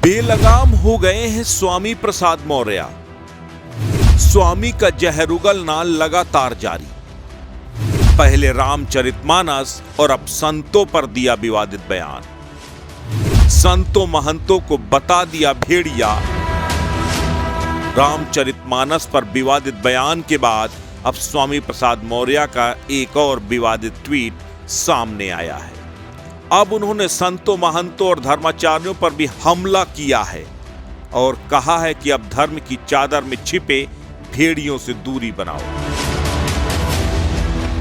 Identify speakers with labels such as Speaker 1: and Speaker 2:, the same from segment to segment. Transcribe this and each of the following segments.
Speaker 1: बेलगाम हो गए हैं स्वामी प्रसाद मौर्य। स्वामी का जहरुगलना लगातार जारी। पहले रामचरितमानस और अब संतों पर दिया विवादित बयान। संतों महंतों को बता दिया भेड़िया। रामचरितमानस पर विवादित बयान के बाद अब स्वामी प्रसाद मौर्य का एक और विवादित ट्वीट सामने आया है। अब उन्होंने संतों महंतों और धर्माचार्यों पर भी हमला किया है और कहा है कि अब धर्म की चादर में छिपे भेड़ियों से दूरी बनाओ।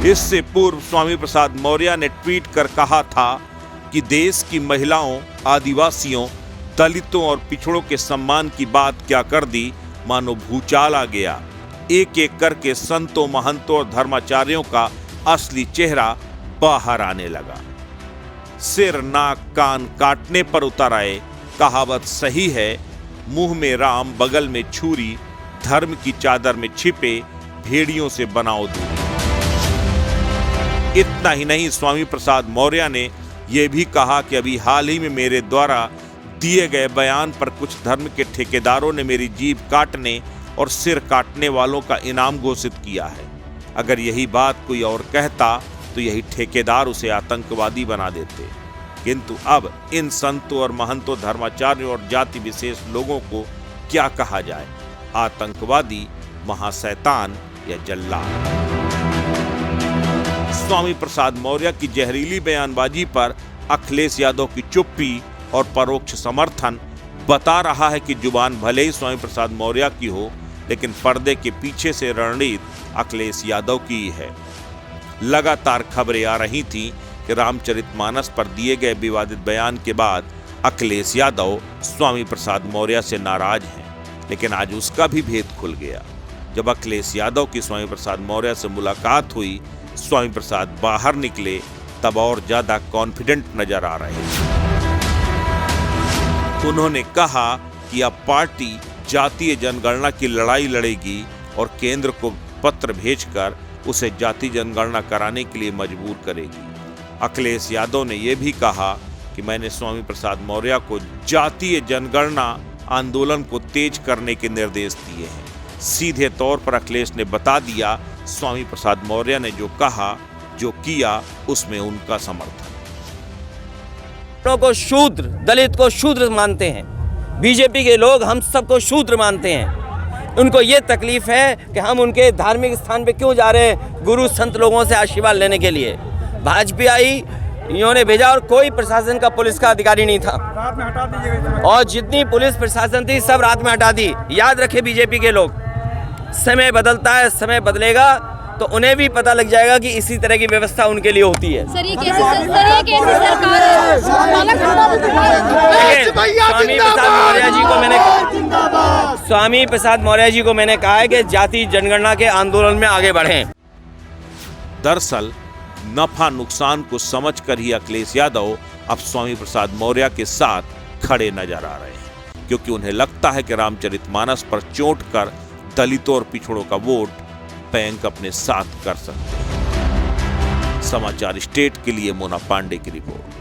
Speaker 1: इससे पूर्व स्वामी प्रसाद मौर्य ने ट्वीट कर कहा था कि देश की महिलाओं, आदिवासियों, दलितों और पिछड़ों के सम्मान की बात क्या कर दी, मानो भूचाल आ गया। एक एक करके संतों महंतों और धर्माचार्यों का असली चेहरा बाहर आने लगा। सिर नाक कान काटने पर उतर आए। कहावत सही है, मुंह में राम बगल में छुरी, धर्म की चादर में छिपे भेड़ियों से बनाओ दूरी। इतना ही नहीं, स्वामी प्रसाद मौर्य ने यह भी कहा कि अभी हाल ही में मेरे द्वारा दिए गए बयान पर कुछ धर्म के ठेकेदारों ने मेरी जीभ काटने और सिर काटने वालों का इनाम घोषित किया है। अगर यही बात कोई और कहता तो यही ठेकेदार उसे आतंकवादी बना देते। किंतु अब इन संतों और महंतों, धर्माचार्यों और जाति विशेष लोगों को क्या कहा जाए, आतंकवादी, महाशैतान या जल्लाद? स्वामी प्रसाद मौर्य की जहरीली बयानबाजी पर अखिलेश यादव की चुप्पी और परोक्ष समर्थन बता रहा है कि जुबान भले ही स्वामी प्रसाद मौर्य की हो, लेकिन पर्दे के पीछे से रणनीति अखिलेश यादव की ही है। लगातार खबरें आ रही थीं कि रामचरितमानस पर दिए गए विवादित बयान के बाद अखिलेश यादव स्वामी प्रसाद मौर्य से नाराज हैं, लेकिन आज उसका भी भेद खुल गया। जब अखिलेश यादव की स्वामी प्रसाद मौर्य से मुलाकात हुई, स्वामी प्रसाद बाहर निकले, तब और ज्यादा कॉन्फिडेंट नजर आ रहे थे। उन्होंने कहा कि अब पार्टी जातीय जनगणना की लड़ाई लड़ेगी और केंद्र को पत्र भेजकर उसे जाति जनगणना कराने के लिए मजबूर करेगी। अखिलेश यादव ने यह भी कहा कि मैंने स्वामी प्रसाद मौर्य को जातीय जनगणना आंदोलन को तेज करने के निर्देश दिए हैं। सीधे तौर पर अखिलेश ने बता दिया, स्वामी प्रसाद मौर्य ने जो कहा, जो किया, उसमें उनका समर्थन।
Speaker 2: को शूद्र, दलित को शूद्र मानते हैं। बीजेपी के लोग हम सबको शूद्र मानते हैं। उनको ये तकलीफ है कि हम उनके धार्मिक स्थान पे क्यों जा रहे हैं, गुरु संत लोगों से आशीर्वाद लेने के लिए। भाजपा आई, इन्होंने भेजा और कोई प्रशासन का, पुलिस का अधिकारी नहीं था। रात में हटा दीजिएगा। और जितनी पुलिस प्रशासन थी सब रात में हटा दी। याद रखे बीजेपी के लोग, समय बदलता है, समय बदलेगा तो उन्हें भी पता लग जाएगा कि इसी तरह की व्यवस्था उनके लिए होती है। स्वामी प्रसाद मौर्य जी को मैंने कहा है कि जाति जनगणना के आंदोलन में आगे बढ़ें।
Speaker 1: दरअसल नफा नुकसान को समझकर ही अखिलेश यादव अब स्वामी प्रसाद मौर्य के साथ खड़े नजर आ रहे हैं, क्योंकि उन्हें लगता है कि रामचरितमानस पर चोट कर दलितों और पिछड़ों का वोट बैंक अपने साथ कर सकते हैं। समाचार स्टेट के लिए मोना पांडे की रिपोर्ट।